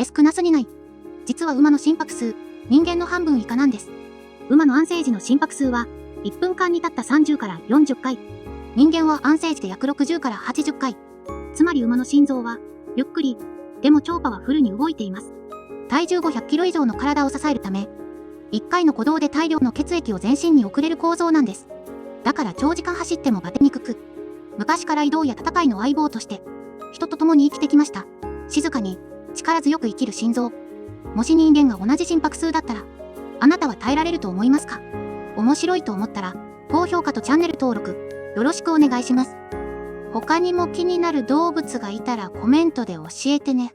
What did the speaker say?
少なすぎない。実は馬の心拍数、人間の半分以下なんです。馬の安静時の心拍数は、1分間にたった30から40回。人間は安静時で約60から80回。つまり馬の心臓は、ゆっくり、でも超パワフルに動いています。体重500キロ以上の体を支えるため、1回の鼓動で大量の血液を全身に送れる構造なんです。だから長時間走ってもバテにくく、昔から移動や戦いの相棒として、人と共に生きてきました。静かに、力強く生きる心臓。もし人間が同じ心拍数だったら、あなたは耐えられると思いますか？面白いと思ったら、高評価とチャンネル登録、よろしくお願いします。他にも気になる動物がいたらコメントで教えてね。